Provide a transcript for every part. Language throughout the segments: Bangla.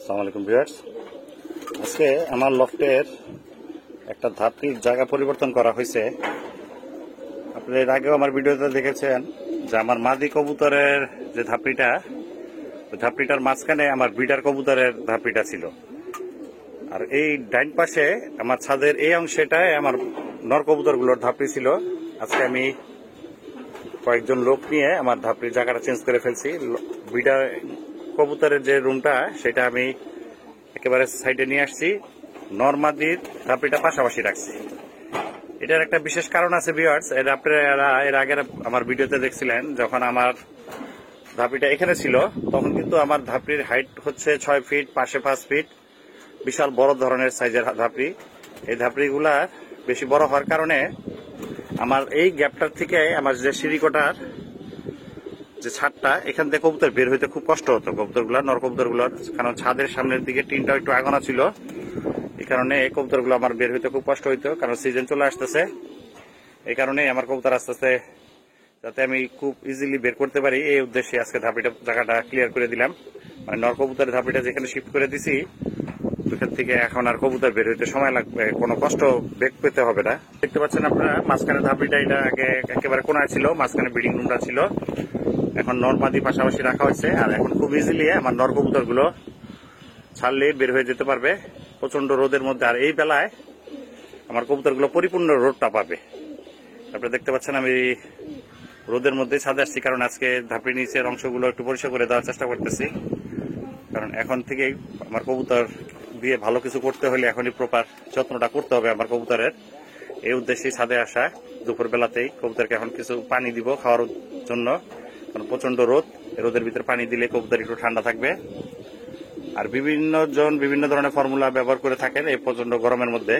আসসালামু আলাইকুম ভিউয়ার্স। আজকে আমার লফটের একটা ধাপটির জায়গা পরিবর্তন করা হয়েছে। আপনারা এর আগেও আমার ভিডিওতে দেখেছেন যে আমার মাদি কবুতরের যে ধাপড়িটা, ওই ধাপড়িটার মাঝখানে আমার ব্রিডার কবুতরের ধাপড়িটা ছিল। আর এই ডাইন পাশে আমার ছাদের এই অংশটায় আমার নর কবুতরগুলোর ধাপড়ি ছিল। আজকে আমি কয়েকজন লোক নিয়ে আমার ধাপড়ির জায়গাটা চেঞ্জ করে ফেলছি। ব্রিডার কবুতরের যে রুমটা সেটা আমি একেবারে সাইডে নিয়ে আসছি, নরমাদির ধাপড়িটা পাশাপাশি রাখছি। এটার একটা বিশেষ কারণ আছে ভিউয়ার্স। আপনারা এর আগে আমার ভিডিওতে দেখছিলেন যখন আমার ধাপড়িটা এখানে ছিল, তখন কিন্তু আমার ধাপড়ির হাইট হচ্ছে 6 ফিট, পাশে 5 ফিট, বিশাল বড় ধরনের সাইজের ধাপড়ি। এই ধাপড়িগুলা বেশি বড় হওয়ার কারণে আমার এই গ্যাপটার থেকে আমার যে সিঁড়িকোটার যে ছাদটা, এখান থেকে কবুতর বের হইতে খুব কষ্ট হতো কবুতরগুলো, নর কবুতরগুলোর। কারণ ছাদের সামনের দিকে টিনটা একটু আগানো ছিল, এই কারণে এই কবুতরগুলো আমার বের হইতে খুব কষ্ট হইতো। কারণ সিজন চলে আসতেছে, এই কারণে আমার কবুতর আস্তে আস্তে যাতে আমি খুব ইজিলি বের করতে পারি, এই উদ্দেশ্যে আজকে ধাপড়িটা জায়গাটা ক্লিয়ার করে দিলাম। মানে নর কবুতরের ধাপড়িটা যেখানে শিফট করে দিছি, ওইখান থেকে এখন আর কবুতর বের হইতে সময় লাগবে, কোনো কষ্ট বেগ পেতে হবে না। দেখতে পাচ্ছেন আপনারা মাঝখানে ধাপড়িটা, এটা আগে একেবারে কোনায় ছিল, মাঝখানে ব্রিডিং রুমটা ছিল। এখন নর মাদি পাশাপাশি রাখা হয়েছে, আর এখন খুব ইজিলি আমার নর কবুতর গুলো ছাড়লে বের হয়ে যেতে পারবে প্রচন্ড রোদের মধ্যে। আর এই বেলায় আমার কবুতর গুলো পরিপূর্ণ রোদটা পাবে। আপনারা দেখতে পাচ্ছেন আমি রোদের মধ্যে ছাদে আসছি, কারণ আজকে ধাপড়ি নিচের অংশগুলো একটু পরিষ্কার করে দেওয়ার চেষ্টা করতেছি। কারণ এখন থেকেই আমার কবুতর দিয়ে ভালো কিছু করতে হলে এখনই প্রপার যত্নটা করতে হবে আমার কবুতরের। এই উদ্দেশ্যে ছাদে আসা, দুপুর বেলাতেই কবুতরকে এখন কিছু পানি দিব খাওয়ার জন্য, কারণ প্রচন্ড রোদ। রোদের ভিতরে পানি দিলে কবুতর একটু ঠান্ডা থাকবে। আর বিভিন্ন ধরনের ফর্মুলা ব্যবহার করে থাকেন এই প্রচন্ড গরমের মধ্যে,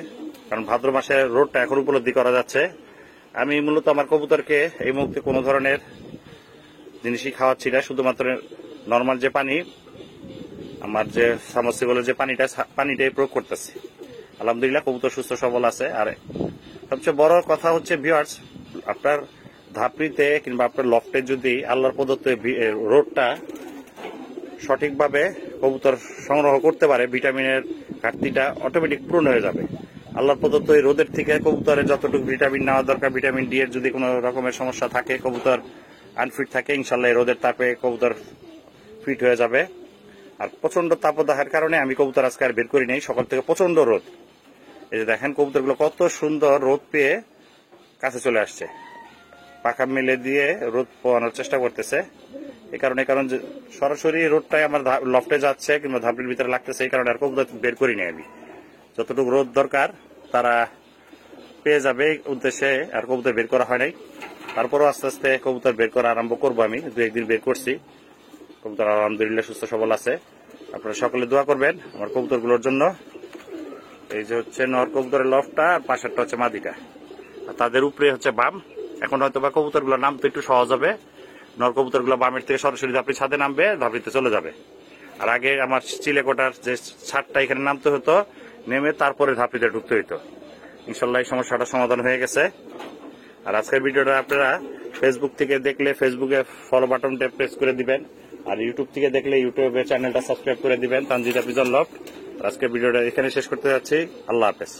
কারণ ভাদ্র মাসে রোদটা এখন উপলব্ধি করা যাচ্ছে। আমি মূলত আমার কবুতরকে এই মুহূর্তে কোনো ধরনের জিনিসই খাওয়াচ্ছি না, শুধুমাত্র নর্মাল যে পানি, আমার যে সাবমার্সিবলের যে পানিটাই প্রয়োগ করতেছি। আলহামদুলিল্লাহ কবুতর সুস্থ সবল আছে। আর সবচেয়ে বড় কথা হচ্ছে ভিউয়ার্স, আপনার ধাপড়িতে কিংবা আপনার লফটে যদি আল্লাহর প্রদত্ত রোদটা সঠিকভাবে কবুতর সংগ্রহ করতে পারে, ভিটামিনের ঘাটতিটা অটোমেটিক পূরণ হয়ে যাবে। আল্লাহর প্রদত্ত এই রোদের থেকে কবুতরের যতটুকু ভিটামিন নেওয়া দরকার, ভিটামিন ডি এর যদি কোনো রকমের সমস্যা থাকে, কবুতর আনফিট থাকে, ইনশাল্লাহ এই রোদের তাপে কবুতর ফিট হয়ে যাবে। আর প্রচন্ড তাপদাহের কারণে আমি কবুতর আজকে আর বের করি নাই, সকাল থেকে প্রচন্ড রোদ। এই যে দেখেন কবুতরগুলো কত সুন্দর রোদ পেয়ে কাছে চলে আসছে, পাখা মেলে দিয়ে রোদ পোয়ানোর চেষ্টা করতেছে। কারণ সরাসরি রোদটাই আমার লফটে যাচ্ছে কিংবা ধাপড়ির ভিতরে লাগতেছে, এই কারণে আর কবুতর বের করি নাই আমি। যতটুকু রোদ দরকার তারা পেয়ে যাবে উদ্দেশ্যে আর কবুতর বের করা হয় নাই। তারপরও আস্তে আস্তে কবুতর বের করা আরম্ভ করবো। আমি 2-1 দিন বের করছি, কবুতর আলহামদুলিল্লাহ সুস্থ সবল আছে। আপনারা সকলে দোয়া করবেন আমার কবুতরগুলোর জন্য। এই যে হচ্ছে নর কবুতরের লফটটা, আর পাশেরটা হচ্ছে মাদিটা, আর তাদের উপরে হচ্ছে বাম। এখন হয়তো বা কবুতরগুলো নামতে একটু সহজ হবে, নর কবুতরগুলো বামের থেকে সরাসরি ধাপড়ি ছাদে নামবে, ধাপড়িতে চলে যাবে। আর আগে আমার চিলেকোটার যে ছাদটা এখানে নামতে হতো, নেমে তারপরে ধাপড়িতে ঢুকতে হইতো। ইনশাল্লাহ এই সমস্যাটা সমাধান হয়ে গেছে। আর আজকের ভিডিওটা আপনারা ফেসবুক থেকে দেখলে ফেসবুকে ফলো বাটনটা প্রেস করে দিবেন, আর ইউটিউব থেকে দেখলে ইউটিউবে চ্যানেলটা সাবস্ক্রাইব করে দিবেন, তানজিদ হাফিজ লফট। আজকের ভিডিওটা এখানে শেষ করতে যাচ্ছি। আল্লাহ হাফেজ।